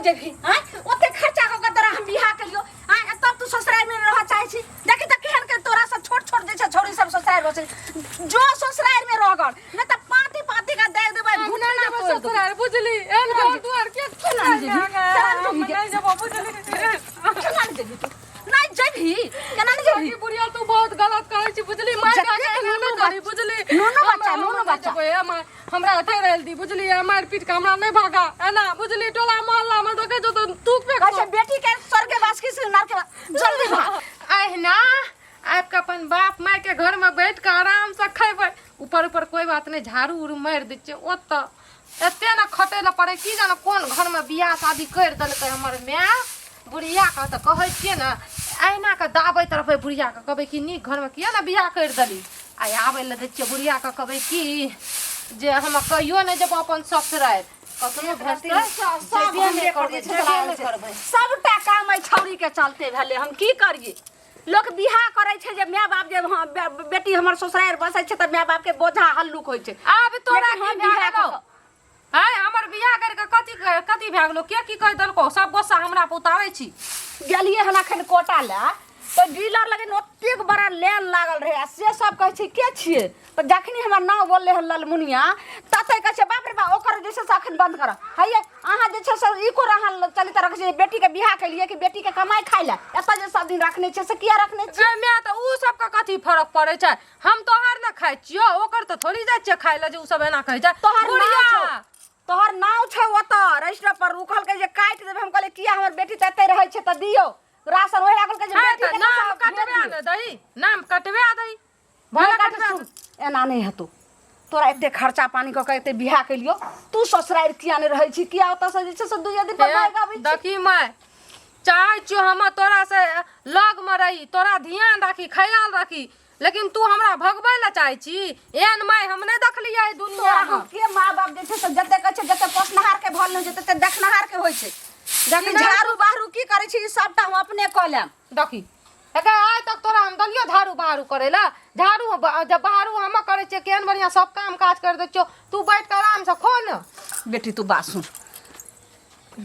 जेबी हां ओते खर्चा क के तोरा हम बियाह कलियो हां तब तू ससुराल में रह चाहे छी देखि त केहन के तोरा से छोट छोट जे छ छोरी सब ससुराल बसे जो ससुराल में रह गल न त पाती पाती का दे देबै घुटना तोड़ ससुराल बुझली एन घर दुआर के केना जेबी नहीं जब बुझली केना जेबी तू नहीं जेबी केना नहीं जेबी बुढ़िया तू बहुत गलत कहै छी बुझली मार के नूनो करी बुझली नूनो बच्चा हमरा अथे रहल दी बुझली मार पीट के हमरा नहीं भागा एना बुझली टोला मोहल्ला में देखे जो तो तू पे कैसे बेटी के स्वर्गवास की से नर के जल्दी भाग आइ ना आपका अपन बाप माय के घर में बैठ के आराम से खैबै ऊपर ऊपर कोई बात नहीं झाड़ू उड़ू मार दै छै ओत एते ना खटे ल पड़े की जाने कोन घर में बियाह शादी कर देलकै हमर माय बुढ़िया का तो कहै छियै ना आइना के दाबै तरफ बुढ़िया के कहबै कि नीक घर में किया ना बियाह कर देली आइ आबै ल दै छियै बुढ़िया के कहबै कि जे हम कहियो नहीं जब अपन ससुराल कतनो भेटै सब हमरे करबै सबटा काम है छौरी के चलते भेले हम की करिए लोग बियाह करे छै जे माय बाप जे बेटी हमर ससुराल बसै छै त माय बाप के बोझा हल्लुक होय छै आब तोरा की बियाह करो हाय हमर बियाह कर के कथि भए गेलो के की कह देलको सब गोसा हमरा पे उतारै छी गेलिए हन अखन कोटा ले तो डीलर लगे ओतेक बड़ा लेन लागल रहे से सब कहै छै के छिए तो जखनी हमर नाम बोलले हन ललमुनिया तते कहै छै बाप रे बा ओकर जे से अखन बंद कर हैये अहाँ जे छै से इको रहल चली तरह छै बेटी के बियाह के लिए कि बेटी के कमाई खाइ ले एत जे सब दिन रखने छै से किया रखने छै मैं तो उ सब का कथि फरक पड़े छै हम तोहर ना खाइ छियो ओकर तो थोड़ी जाय छै खाइ ले जे उ सब एना कहै छै तोहर नाव छै ओत रजिस्टर पर उखल के जे काट देबे हम कहले किया हमर बेटी तते रहै छै त दियो राशन ओहि लागल के जे बेटी के नाम कटवा न दही नाम कटवा दही भले कटवा एना नहीं हतो तोरा एते खर्चा पानी क के एते बियाह के लियो तू ससुराल किया ने रहै छी किया ओत से जे छै से दुइया दिन पर भाग आबै छी देखी मैं चाहे छियो हम तोरा से लग में रही तोरा ध्यान राखी ख्याल राखी लेकिन तू हमरा भगबै ला चाहे छी एन माय हम नै देखलियै दुनिया में के मां बाप जे छै से जते कहै छै जते पोसनहार के भल नै जते देखनहार के होय छै देखि झाड़ू बाहरू की करै छी सबटा हम अपने क लेम देखी एका आइ तक तोरा हम दलियो झाड़ू बाहरू करे ला झाड़ू जब बाहरू हम करे छै केन बढ़िया सब काम काज कर दै छियो तू बैठ के आराम से खो न बेटी तू बात सुन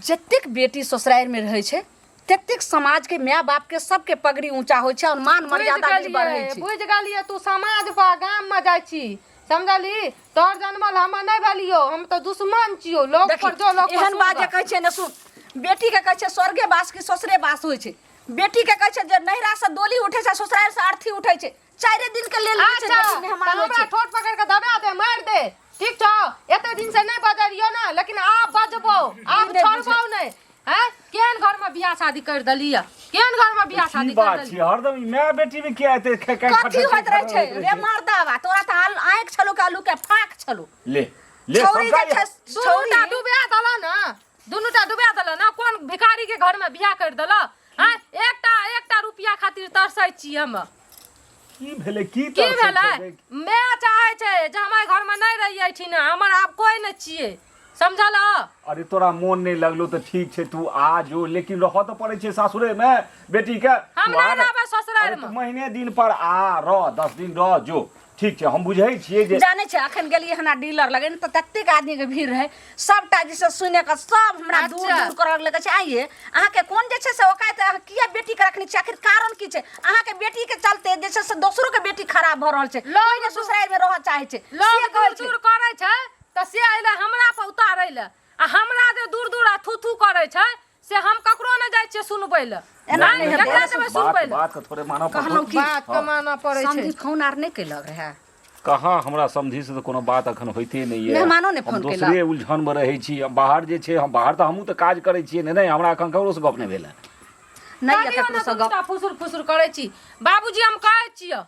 जतेक बेटी ससुराल में रहै छै ततेक समाज के माय बाप के सबके पगड़ी ऊंचा होय छै और मान मर्यादा भी बढ़ै छै बुझ गेलिए तू समाज पर गाम में जाय छी समझली तोर जन्मल हम नै भेलियो हम तो दुश्मन छियो लोग पर जो लोग एहन बात जे कहै छै न सुन बेटी के कहै छै स्वर्गे वास की ससुरे वास होय छै बेटी के कहै छै जे नहिरा से डोली उठै छै ससुराल से अर्थी उठै छै 4 दिन के लेल छै बेटी मेहमान होय छै ठोट पकड़ के दबा दे मार दे ठीक छ एते दिन से नै बजरियो ना लेकिन आप बजबो आप छोड़बो नै हैं केन घर में बियाह शादी कर दलिया केन घर में बियाह शादी कर दलिया छी हरदम मैं बेटी में क्या एते कथि होत रहे छै रे मर्दावा तोरा त आंख छलो के आलू के फाक छलो ले छौरी जे छौरीटा डुबा दला ना दुनुटा डुबा दला ना कोन भिखारी के घर में बियाह कर दला हैं एकटा रुपया खातिर तरसै छी हम की भेले की भेले मैं चाहे छै जे हमर घर में नै रहियै छी ना हमर आब कोई नै छियै समझल अरे तोरा मन नहीं लगलो तो ठीक छे तू आ जो लेकिन रह तो पड़े छे सासुरे में बेटी के हम नै रहबै ससुराल में महीने दिन पर आ रह 10 दिन रह जो ठीक छे हम बुझै छियै जे जाने छे अखन गेलिए हना डीलर लगे न त ततेक आदमी के भीड़ रहे सबटा जिसे सुने के सब हमरा दूर दूर कर लगे छे आइए अहाँ के कोन जे छे से ओकात किया बेटी के रखनी छे आखिर कारण की छे अहाँ के बेटी के चलते जे छे से दोसरो के बेटी खराब भ रहल छे लोग ने ससुराल में रह चाहे छे लोग दूर करे छे त से आइले हमरा पे उतारै ले आ हमरा जे दूर दूर थू थू करे छे से हम ककरो न जाय छे सुनबै ले एना नै एकरा देबे सुनबै ले बात के थोड़े मानव बात के मानना पड़े छे समझी फोन आर नै केलक रहे कहाँ हमरा समझी से तो कोनो बात अखन होइते नहीं है मेहमानो ने फोन केलक दूसरे उलझन में रहै छी बाहर जे छे हम बाहर त हमहू त काज करै छियै नै हमरा अखन ककरो से गप नै भेल नै ककरो से गप फुसुर फुसुर करै छी बाबूजी हम कहै छियै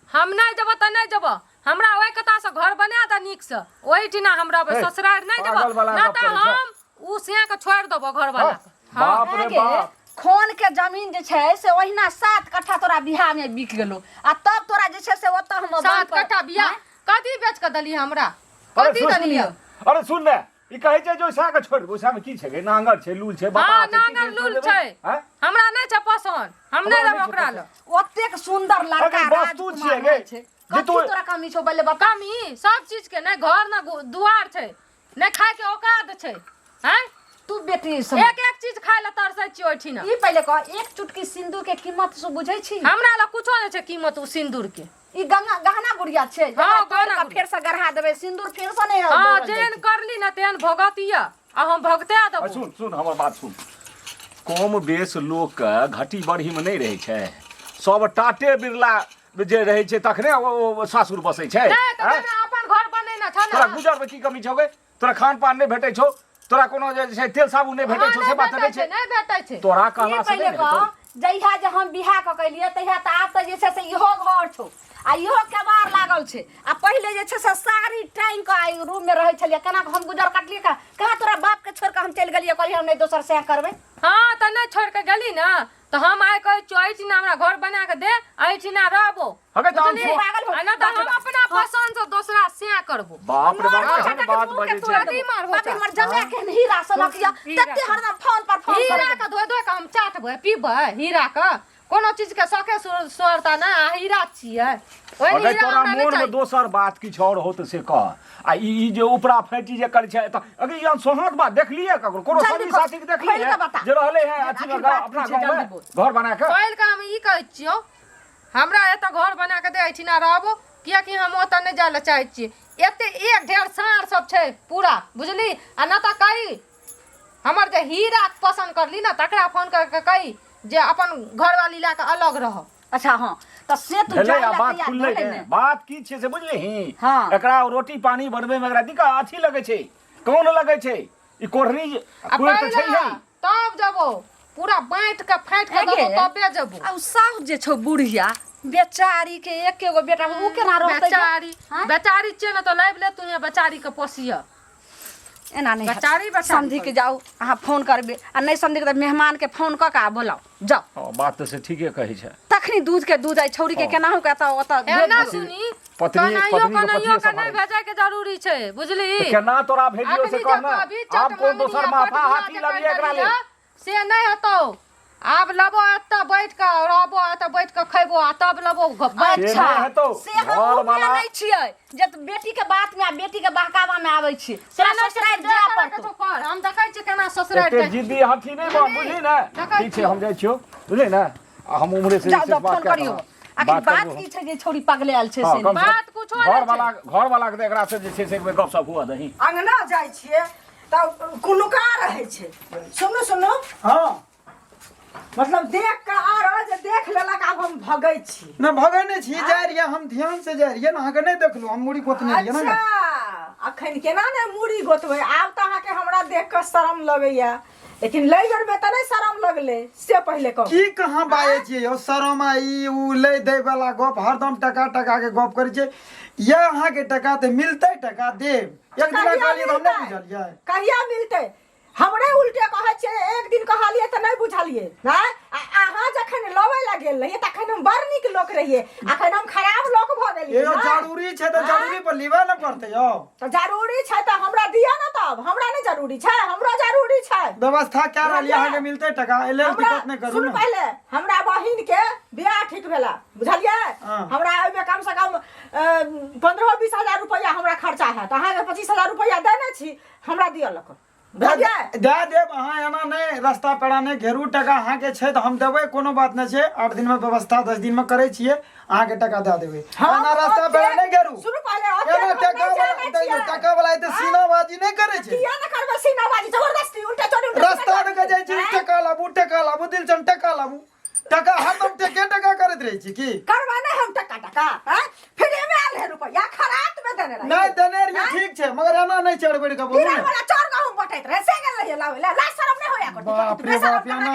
हम नै जब त नै जब हमरा ओइ कता से घर बना द नीक से ओइ टिना हमरा ससुराल नै जब ना त हम उ सिया के छोड़ देबो घर वाला बाप रे बाप खोन के जमीन जे छे से ओहिना 7 कट्ठा तोरा बिहार में बिक गेलो आ तब तोरा जे छे से ओत हम 7 कट्ठा बियाह कथि बेच के दली हमरा कथि दली अरे सुन ने ई कहै छै जो सा के छोड़ दो सा में की छै नांगर छै लूल छै बापा छै नांगर लूल छै हमरा नै छै पसंद हम नै लेब ओकरा ल ओतेक सुंदर लड़का वस्तु छियै गे जे तोरा कमी छौ बल्ले बता कमी सब चीज के नै घर न दुआर छै नै खाए के औकात छै हैं तू बेटी समझ एक एक चीज खाए ला तरसै छी ओठिना ई पहले कह एक चुटकी सिंदूर के कीमत से बुझै छी हमरा ला कुछो नै छै कीमत उ सिंदूर के ई गहना गुड़िया छै हाँ, गहना गहना फेर से गढ़ा देबै सिंदूर फेर से नहीं हां जेन करली ना तेन भगतिया आ हम भगते देबो सुन सुन हमर बात सुन कम बेस लोग के घटी बढ़ी में नहीं रहे छै सब टाटे बिरला जे रहे छै तखने ओ सासुर बसै छै नहीं तो मैंने अपन घर बनेना छ तोरा ना गुजर में की कमी छौ गे तोरा खान पान नहीं भेटै छौ तोरा कोनो जे छै तेल साबुन नहीं भेटै छौ से बात नहीं छै नहीं भेटै छै तोरा ई कहला से पहले नहीं कह भेटौ जहिया जे हम बियाह क कलिए तहिया त आब त जे छै से इहो घर छौ आ इहो केबार लागल छै आ पहिले जे छै से सारी टाइम का रूम में रहै छलिए केना हम गुजर कटलिए का कहाँ तोरा बाप के छोड़ के हम चल गेलिए कहलिए हम नहीं दोसर से करबै हां त नहीं छोड़ के गेली ना तो हम आइ कहै चोइच ना हमरा घर बना के दे आइची ना रहबो हगे जान बुझली? पागल हो आ ना तो हम अपना पसंद से दूसरा से करबो बाप रे बाप अच्छा, केहन बात बजै छै बाकी मार हो बाकी मर जमे के हीरा सनकिया तते हरदम फोन पर फोन हीरा के धोइ धोइ के हम चाटबै पीबै हीरा के कोनो चीज के सके सुरता ना आ हीरा छियै ओइ अगर हीरा तोरा हमरा नहीं मोन में चाहिए दोसर बात किछु और होत से कह आ ई जे उपरा फैटी जे करै छै त अगर ई सोहत बात देखलिए ककरो कोनो जल्दी सभी कह, साथी के देखलिए खोल के बता। जे रहले हैं अथी आखिर में बात अपना की छै, गांव जल्दी में बोल। घर बना के पहिल का हम ई कहै छियो हमरा एत घर बना के दे आइठी ना रहबो कियाकि हम ओत नहीं जाय ला चाहै छियै एते एक ढेर सार सब छै पूरा बुझली आ ना त कही हमर जे हीरा पसंद करली ना तकरा फोन करके कही जे अपन घरवाली ला के अलग रह अच्छा हां त से तू भेलै जाय आ ला बात तैयार खुलले भेलै ने ने बात की छै से बुझलिही हाँ। एकरा रोटी पानी बनबे में एकरा दिक्कत अथी लगे छै कौन लगे छै ई कोढ़नी आ कोढ़ त छै पहिले ही तब जबो पूरा बांट के फाट के हेगे। देबो तबे जबो आ साहु जे छौ बुढ़िया बेचारी के एकेगो बेटा उ केना रहतै बेचारी हाँ? बेचारी छियै ना तो लाइब ले तू यहाँ बेचारी के पोसिया एना नहीं बेचारी समझी के जाओ अहाँ फोन करबे आ नहीं समझी के त मेहमान के फोन क के बोलाओ जाओ हाँ, बात तो से ठीके कहै छै तखनी दूध के दूध आई छौरी के हाँ। केना हो के त ओत एना सुनी पत्नी कन्हैयो के कन्हैयो पतिये के नहीं भेजे के जरूरी छै बुझली तो केना तोरा भेजियो से अखनी कहना जब अभी आप चट कोन दोसर मंगनिया माथा पटिया हाथी जे लबिए कर एकरा ले देलियै, से नहीं होतो आब लबो एत बैठ के रहबो एत बैठ के खैबो आ तब लबो अच्छा नहीं हेतौ। से हम घर उ वाला- नहीं छियै जे बेटी के बात में आ बेटी के बहकावा में आबै छी से ससुराल जाय पड़तो हम देखै छी केना ससुराल एते के जिद्दी हाथी नहीं बन बुझली ना देखै ठीक छै हम जाइ छियो बुझली ना आ हम उम्हरे से जाओ से जाओ बात फोन कर करियो आखिर बात की छै जे छौरी पगले आयल छै हाँ, से कम से बात कम कुछो नहीं घर वाला के एकरा से जे छै से एक बेर गपशप हुआ दही अंगना जाइ छियै तऽ कुनुका रहै छै सुनू सुनू हाँ मतलब देख के आ रहल जे देख लेलक आब हम भगै छी न भगे नहीं छी जाय रहिए हम ध्यान से जाय रहिए ना अहाँ के नहीं देखलू हम मुड़ी गोतने रहिए ना अच्छा अखन केना ने मूड़ी गोतबै आब तऽ अहाँके हमरा देख के शरम लगैया लेकिन लै बेरमे तऽ नहीं शरम लगलै से पहिले कहू की कहाँ बाजे छियै यौ शरम आई उ ले दे वाला गप हरदम टका टका के गप करै छै ये अहाँ के टका ते मिलते टका देब एक दिन कहिया कहलिए हम नहीं मिलतै? बुझलिए कहिया मिलतै हमरे उल्टे कहै छियै एक दिन कहलिए तऽ नहीं बुझलिए नहीं अहाँ जखन लबै ला गेल रहिए तखन हम बड़ नीक लोक रहिए अखन हम खराब लोक भऽ गेलिए ये जरूरी छै तऽ जरूरी पर लिबे न पड़तै यौ तऽ जरूरी छै तऽ हमरा दिया ना तब हमरा नहीं जरूरी छै हमरो जरूरी छै व्यवस्था क्या रहलिए अहाँ के मिलते टका एले दिक्कत नहीं करू सुन ना पहले हमरा बहिन के बियाह ठीक भेला बुझलिए हाँ। हमरा ओइमे कम से कम 15-20 हजार रुपया हमरा खर्चा हैत अहाँ के 25 हजार रुपया देने छी हमरा दिया लक बुझलिए दे देब अहाँ एना नहीं रास्ता पेड़ा नहीं घेरू टका अहाँ के छै तऽ हम देबै कोनो बात नहीं छै 8 दिन में व्यवस्था 10 दिन में करै छियै अहाँ के टका दे देबै एना रास्ता पेड़ा नहीं घेरू सुन पहले एना टका वाला एते सीनाबाजी नहीं करे छै किया न करबे सीनाबाजी जबरदस्ती उल्टा चोरी रास्ता देख जाइ छी टका लाबू दिल चन टका लाबू टका हरदम टका करैत रहै छी की करबा नहीं हम टका हैं फिर एमे आल है रुपया खरात में देने रही नहीं देने रहिए ठीक छै मगर एना नहीं चढ़ बढ़ के बोलू हीरा ने वाला चोर गहूं बटैत रहे से गेल रहिए लावे ला शरम नहीं होया करती बाप रे बाप, या ना।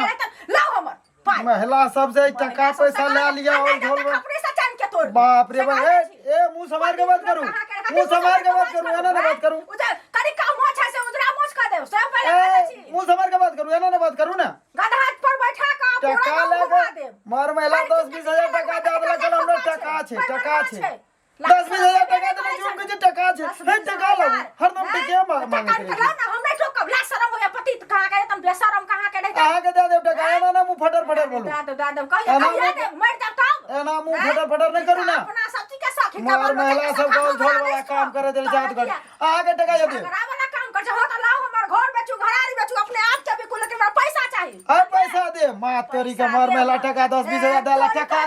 लाओ हमर पाई महिला सब से टका पैसा ले लिया और झोल अपने से जान के तोड़ बाप रे बाप ए मुंह संभाल के बात करू मुंह संभाल के बात करू एना ना बात करू उधर करी का मोछ है से उधरा मोछ का दे से पहले ए कहले छी मुंह संभाल के बात करू एना ना बात करू ना गधा पर बैठा का पूरा टका गाँव ले घुमा देब मार महिला 10-20 हजार टका दे देला कल हमरा टका छै 10-20 हजार टका देला जोन के टका छै नहीं टका लाबू हरदम टके मांगे टका ला ना हम नहीं ठोकब ला शरम होया पति कहां के तुम बेशरम कहां के नहीं अहाँ के दे देब टका एना ना मुंह फटर बोलू दादा कहिया दे मर जा तब एना मुंह फटर नहीं करू ना अपना सब के साथ मार महिला सब गोल झोल वाला काम करे देल जात कर अहाँ के टका दे वाला काम कर हो तो लाओ हमर घर बेचू घरारी बेचू अपने दे माँ तोरी के मर में टका 10-20 हजार देला टका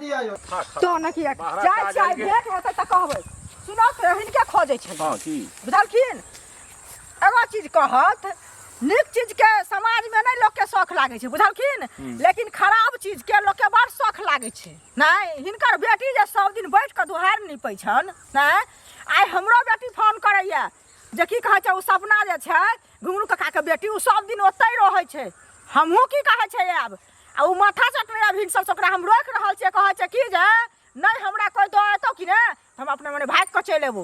दिया यो तो न कि जाय छै भेट होतै त कहबै सुनो त हिनके खोजै छै हां की बुझलखिन एगो चीज कहत नीक चीज के समाज में नहीं लोग के शौक लागे छै बुझलखिन लेकिन खराब चीज के लोग के बड़ शौक लागे छै नहीं हिनकर बेटी जे सब दिन बैठ के दुहार निपै छन नहीं आइ हमरो बेटी फोन करैया जे की कहै छै उ सपना जे छै घुंगरू काका के बेटी उ सब दिन ओतै रहै छै हमहू की कहै छै आब आ उ माथा चटने अभी सब ओकरा हम रोक रहल छियै कहै छै की जे नहीं हमरा कोई दो एतो कि ने हम अपने मने भाग के चलि एबो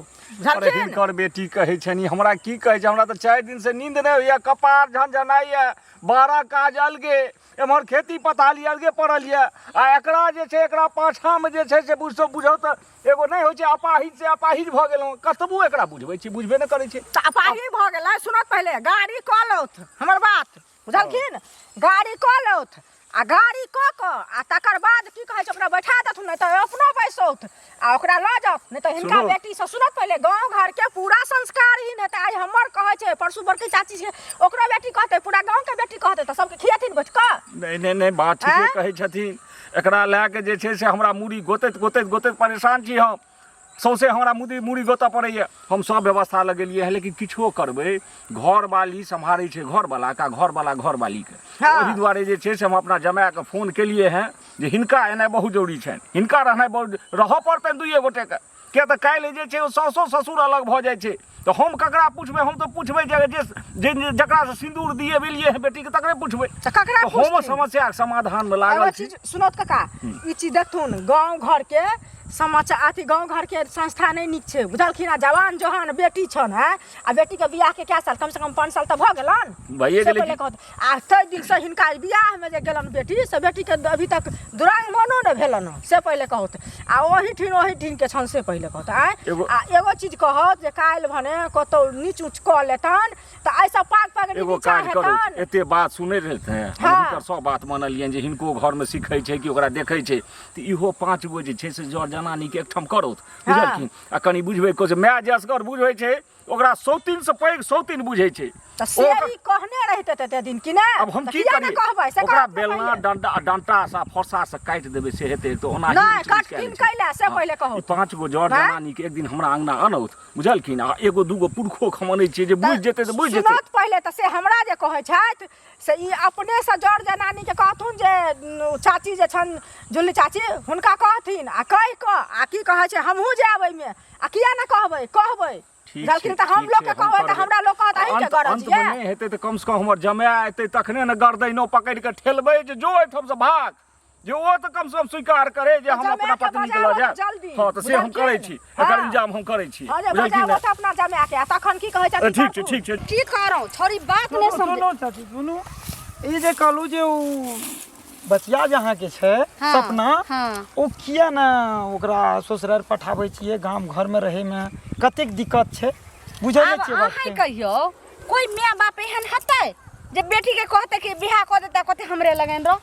अरे हिनकर बेटी कहै छनी हमरा की कहै छै हमरा तऽ 4 दिन से नींद नहि होइया कपार झनझनाइया 12 काज अलगे एमहर खेती पथाली अलगे पड़ल यऽ आ एकरा जे छै एकरा पाछा में जे छै से बुझौ तऽ एगो नहीं होइ छै अपाहिज भऽ गेलौं कतबो एकरा बुझबै छी बुझबे नहि करै छै तऽ अपाहिज भऽ गेलै सुनत पहिले गाड़ी कऽ लौथ हमर बात बुझलखिन गाड़ी कऽ लौथ आ गाड़ी कऽ आ तकर बाद की कहै छै ओकरा बैठा देथुन नहीं तऽ अपनो बैसौथ आ ओकरा लऽ जाओ नहीं तऽ हिनका बेटी से सुनत पहिले गांव घर के पूरा संस्कार ही नहीं तऽ आइ हमर कहै छै परसू बड़की चाची छै ओकरा बेटी कहतै पूरा गांव के बेटी कहतै तऽ सबके खियेथिन बैठ कऽ नहीं बात ठीके कहै छथिन एकरा लए के जे छै से हमरा मूड़ी गोतैत परेशान छी हम सौंसे हमरा मूड़ी गोतऽ पड़ैया हम सब व्यवस्था लगेलिए है लेकिन किछो करबै घर वाली सम्हारै छै घर वाला घर वाली के ओहि दुआरे जे छै से हम अपना जमाए के फोन केलिए हैं जे हिनका एनाइ बहुत जरूरी छनि हिनका रहनाइ बहुत रहऽ पड़तनि दुइए गोटे के किया तऽ काल्हि जे छै सासो ससुर अलग भऽ जाइ छै तो हम ककरा पूछबै हम तो पूछबै जे जकरा से सिंदूर दिए बिलिए है बेटी के तकरे पूछबै तऽ ककरा हम समस्या के समाधान में लागल छी सुनत काका ई चीज देखथुन गांव घर के समाचार अथी गांव घर के संस्था नहीं नीक छै बुझलखिन आ जवान जहान बेटी छन है आ बेटी के बियाह के क्या साल कम से कम 5 साल तऽ भऽ गेलन भइए गेलै आ तै दिन से हिनका बियाह में जे गेलन बेटी से बेटी के अभी तक दुरांग मनो न भेलन से पहिले कहत आ ओही ठिन के छन से पहिले कहत आ एगो चीज कहत जे काल्हि भने कतौ नीच ऊंच क लेतन त ऐसा पाग एगो काज करू एते बात सुनै रहते हैं हिनकर सब बात मानलियन जे हिनको घर में सिखै छै कि ओकरा देखै छै त इहो 5 गो जे छै से जर जनानी के एकठाम करौत बुझलखिन आ कनी बुझबै को माय जे असगर बुझै छै ओकरा सौतीन से पैघ सौतीन बुझै छै त सेरी कहने रहिते ते दिन कि नै अब हम की करिए ओकरा बेलना डंटा सा फरसा से काट देबै से हेतै तो ओना नहीं काट किन कैला से पहिले कहू 5 गो जर जनानी के एक दिन हमरा अंगना अनौत बुझलखिन आ एगो दूगो पुरखो खमनै छै जे बुझ जेतै त बुझ जेतै सुनत पहिले त से हमरा जे कहै छथि से ई अपने से जर जनानी के कहथुन जे चाची जे छन जुल्ली चाची हुनका कहथिन आ कहि क आ की कहै छै हमहू जाबै में आ किया न कहबै लेकिन त हम लोग के कहबै त हमरा लोग कहत अहीं के गरज ये अंत में नहीं हेतै त कम से कम हमर जमाए एतै तखने न गर्दैनो पकड़ के ठेलबै जे जो एठम से भाग जे ओ त कम से कम स्वीकार करे जे हम अपना पत्नी के ल जाय हां त से हम करै छी एकर इंतजाम हम करै छी बुझलखिन त अपना जमाए के तखन की कहै छै ठीक छै की करौ छोरी बात नै समझ चाची सुनू ई जे कहलू जे उ बचिया जहाँ के छै सपना ओ किया ना ओकरा ससुराल पठाबै छियै गांव घर में रहे में कतेक दिक्कत छै बुझै नै छियै बात के कहियो कोई माय बाप एहन हतै जे बेटी के कहते कि बियाह क देता कहते हमरे लगन रो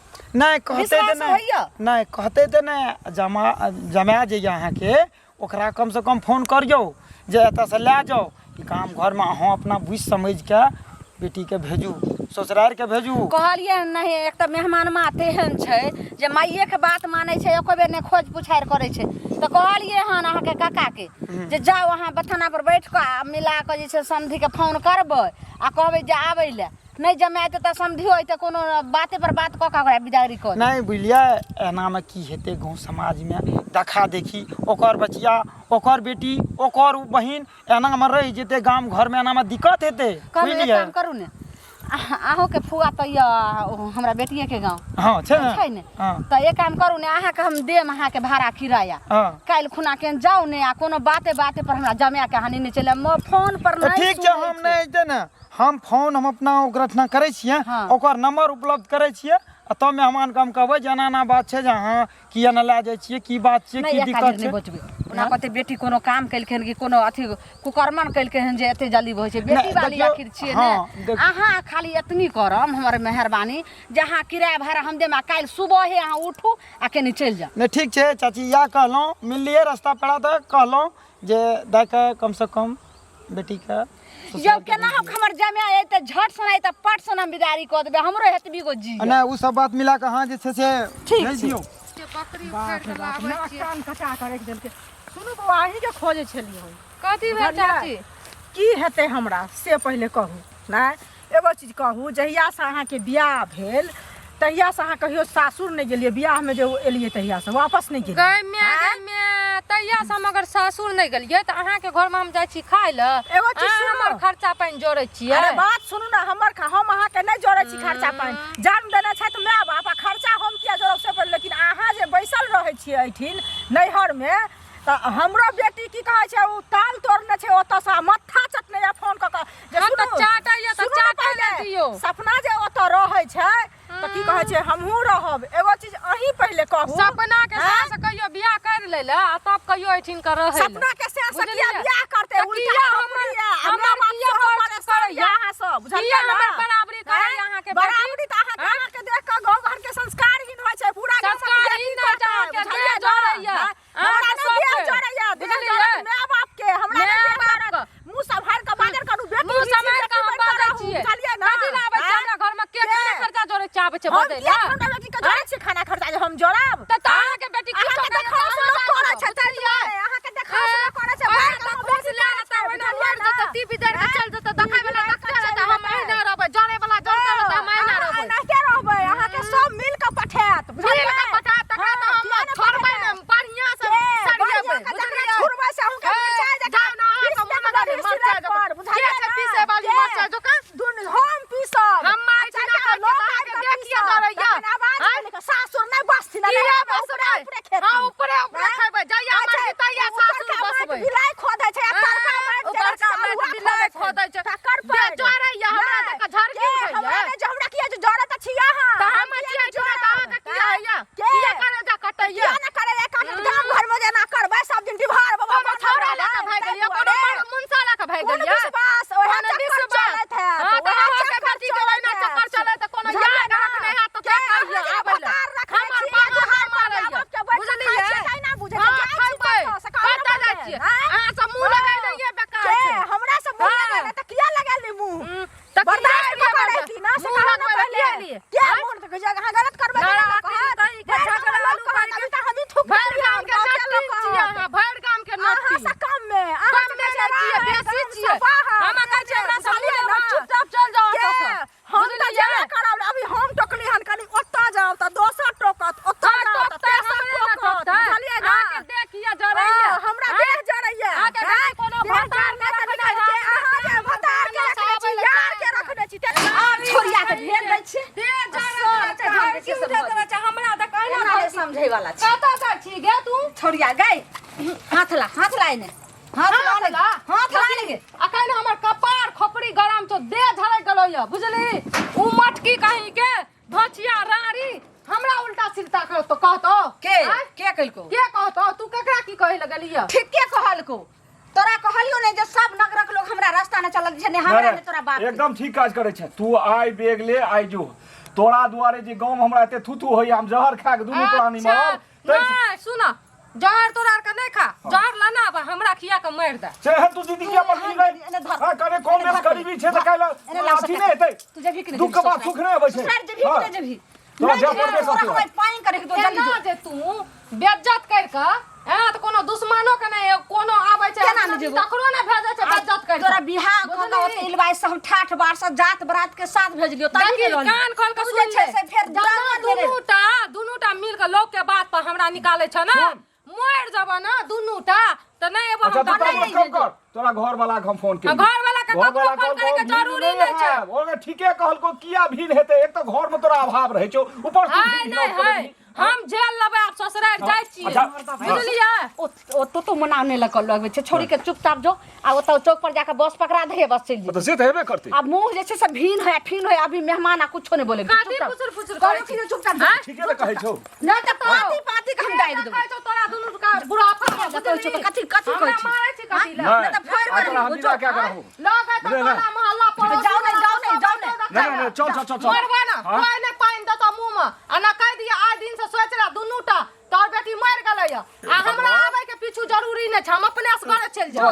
नहीं कहते त नहीं कहते त नहीं जमा जे यहाँ के ओकरा कम से कम फोन करियो जे एतऽ से ले जाओ कि गांव घर में अहाँ अपना बुझ समझ के बेटी के भेजू ससुराल के भेजू कहलिए नहीं एक त मेहमान मा तेहन छै जे माइये के बात मानै छै एको बेर ने खोज पुछार करे छै त कहलिए हन अहाँ के काका के जे जाओ अहाँ बथाना पर बैठ के मिला के जे छै संधि के फोन करबै आ कहबै जे आबै ले नहीं जमाते त संधि होय त कोनो बाते पर बात क के बिदारी कर नहीं बुझलिए एना में की हेते गांव समाज में देखा देखी ओकर बचिया ओकर बेटी ओकर बहिन एना में रह जेते गांव घर में एना में दिक्कत हेते बुझलिए काम करू ने अहों के फुआ त या हमरा बेटिए के गांव हां छै ने त एक काम करू ने अहाँ के हम देम अहाँ के भाड़ा किराया काल खुना के जाओ ने आ कोनो बाते पर हमरा जमा के हानि नै चले फोन पर नहीं ठीक छै हम नै एते ने हम फोन हम अपना ओकरा करै छियै ओकर नंबर उपलब्ध करै छियै आ त मेहमान के हम कहबै जना ना बात छै जहां किया न ला जाय छियै की बात छै की दिक्कत छै ओना कते बेटी कोनो काम कलखन कि कोनो अथी कुकर्मन कलखन जे एते जल्दी होय छै बेटी वाली आखिर छियै ने अहाँ खाली एतनी करम हमर मेहरबानी जहां किराया भाड़ा हम देम काल सुबह हे अहाँ उठू आ केनी चल जा नहीं ठीक छै चाची या कहलो मिललिए रास्ता पेड़ा त कहलो जे द के कम से कम बेटी के जब केना हमर जमे ए त झट सनाई त पट सना बिदारी क देबे हमरो हेतबी गो जी नहीं उ सब बात मिला के हां जे छे से ठीक भेज दियो के बकरी उखाड़ के लाबै छी कान कटा करे के देलके सुनू बौआ अहीं जे खोजे छलिए कथी भेल चाची की हेतै हमरा से पहिले कहू ना एगो चीज कहू जहिया से अहाँ के बियाह भेल तहिया से अहाँ कहियो सासुर नहीं गेलिए बियाह में जो एलिए तहिया से वापस नहीं गेलिए गई में तैया से हम अगर सासुर नहीं गेलिए त अहाँ के घर में हम जाय छी खाय ल एगो चीज सुनू। हमर खर्चा पानी जोड़ै छियै अरे बात सुनू ना हम अहाँ के नहीं जोड़े छी खर्चा पानी जन्म देने छै त माय बाप आ खर्चा हम किया जोड़ब से पर लेकिन अहाँ जे बैसल रहै छियै एठिन नैहर में त हमरो बेटी की कहै छै उ ताल तोड़ने छै ओत से मत्था चटने या फोन क के जे हम त सुनू, चाटैया त सुनू ना चाटै पहिले, ले दियौ सपना जे ओत रहै छै त की कहै छै हमहू रहब एगो चीज अहीं पहिले कहू सपना के हैं? सास कहियो बियाह कर ले ल आ तब कहियो एठिन कर रहै सपना के से किया बुझलियै? बियाह करते त उल्टा किया हमर हमर किया बाप कर करैया अहाँ सब बुझलियै किया ना हमर बराबरी करैया अहाँ के बेटी? बराबरी त अहाँ हैं? के देख के गांव घर के संस्कारहीन होइ छै पूरा गांव सब संस्कारहीन होइ छै, अहाँ के देह जोड़ैया। अहाँ के हमरा देह सबके। जोड़ैया देह बुझलियै? जोड़ैया माय बाप के हमरा माय देह बाप जोड़ैया के। मुंह संभाल के बाजर करू बेटी मुंह समार के हम बाजै छियै बुझलियै ना कथी लाबै छै हमरा घर में के खाना खर्चा जोड़ै छै आबै छै हम बजै किया ला हमरा बेटी के जोड़ै छी खाना खर्चा जे हम जोड़ब त अहाँ के बेटी की अहाँ के देखाव से लोग करे छै तलिए अहाँ के देखाव से लोग करे छै भाई त बस ले लेता ओना मर जत टीवी देख के चल जत देखाय वाला देखते रहता हम महीना रहबै जाने वाला जानते रहता महीना रहबै एनाहिते रहबै अहाँ के सब मिल के पठायत मिल के पठा तका त हम छोड़बै ने बढ़िया से सरियेबै बुझलियै छोड़बै से हम के मिरचाई जका जान अहाँ के मन लगे मरचाई जो बुझलियै के पीसे वाली मरचाई जो का हम पीसब हम मार छी ना कर के देखिए डरैया सासुर नहीं बसथिन किया बसबै हां ऊपरे ऊपरे खैबै जइया मर्जी तइया सासुर बसबै बिलाई खोदै छै तरका मार ऊपर का मार बिल्ला खोदै छै दे जोड़ैया हमरा देख झरकी हमरा खैया ने जे हमरा किया जे जड़त अछि अहाँ त हम छियै जोड़ा त अहाँ के किया हैया किया करे जा कटैया किया न करे एक गांव घर में जेना करबै सब दिन डिभार बाबा कोनो छौरा लेके भाग गेलिया कोनो मुंसा लेके भाग गेलिया विश्वास ओहे चक्कर चलत है हां त अहाँ के बेटी के ओइना चक्कर चले त कोनो याद रखने है त के कहिया आबै ले हमर बाबा मारैया बुझलियै ना बुझे खैबै कतऽ जाइ छियै अहाँ सब मुंह लगाइ दैये बेकार के छै हमरा से मुंह लगाले त किया लगाली मुंह त बर्दाश्त न करे की ना से मुंह कहना लगबै पहले लिए क्या मुंह के जगह गलत करबै ना, कहत कहीं के झगड़ा आलू करके त हम ही थूक भैर गाम के नट्टी छियै अहाँ भैर गाम के अहाँ नट्टी से कम में कम में नहीं छियै बेसी छियै हम कहै छियै हमरा सब मुंह चुपचाप चल जाओ ओतऽ से हम त जेबे करब अभी हम टोकली हन कनी ओत्ता जाओ त दोसर टोकत ओत्ता जाओ त तेसर टोकत बुझलियै ना आके देखिए जरैया हमरा देह जरैया आके देखि कोनो भतार के रखने अहाँ जे भतार के रखने छी यार के रखने छी छोरिया के भेल दै छी दे जरैया की उठे करे छै हमरा त कहना एना समझै वाला छी कतऽ जा छी गे तू छोरिया गई हाथ ला इने हाथ ला ने गे अखन हमर कपार खोपड़ी गरम छौ देह झरक गेलो य बुझली उ मटकी कहीं के धचिया रारी हमरा उल्टा सिलता कर तो कहतो के कइलको के कहतो तू केकरा की कहे लगली य ठीक के कहलको तोरा कहलियो ने जे सब नगरक लोग हमरा रास्ता न चलल छै ने हमरा ने तोरा बात एकदम ठीक काज करे छै तू आइ बेग ले आइ जो तोरा दुआरे जे गांव में हमरा एते थुथु होई हम जहर खा के दुनू प्राणी मरब नहीं सुना जहर तोरा के नहीं खा जहर लाना अब हमरा खिया के मार दे सेहन तू दीदी के अपन की नहीं हां करे कौन बेस गरीबी छै त काला अथी नहीं हेतै तुझे भी के दुख के बाद सुख नहीं होय छै सर जे भी जे भी तोरा जब पड़बे करतौ तोरा पानी करे के तो जल्दी केना जे तू बेइज्जत कर के त कोनो दुश्मनो के नहीं कोनो आबै छै केना नहीं जेबो? तकरो नहीं भेजै छै बेइज्जत कर तोरा बिहार को के ओते इलवाई से हम ठाठ बार से जात बरात के साथ भेज लियो तभी देखी के कान खोल के सुन छै ले से फेर दुनूटा मिल के लोग के बात पर हमरा निकाले छ ना मोर जब ना दुनूटा त नहीं एबो अच्छा हम तू दबाई काम कर तोरा घर वाला के हम फोन के घर वाला के ककरो फोन करे के जरूरी नहीं छै ओगे ठीके कहल को किया भीड़ हेतै एक तो घर में तोरा अभाव रहै छौ ऊपर से हाय नहीं है हम जेल लेबै आब ससुराल जाइ छियै अच्छा, बुझलियै ओ तो मना नहीं लगबै छै छोड़ी के चुपचाप जो आ ओतौ चौक पर जाके बस पकड़ा दे बस चल तो से तो हेबे करते अब मुंह जैसे सब भीन है फिन है अभी मेहमान आ कुछो नहीं बोले काटी फुसुर फुसुर करे छी चुपचाप जो। ठीके तो कहै छौ नहीं तो पाती पाती के हम डाल देबो कहै छौ तोरा दुनू का बुरा फटा बताओ छौ तो कथी कहै छी मारै छी कथी ला नहीं तो फेर आज हम बिना क्या करहु लोग है तो टोला मोहल्ला पड़ोस जाओ नहीं नहीं चल मरबा ना कोई नहीं पाइन देतो मुंह में आ ना कह दिया आज दिन से सोच रहा दुनूटा तोर बेटी मर गेलै आ हमरा आबै के पीछू जरूरी नहीं छै हम अपने से घर चल जाओ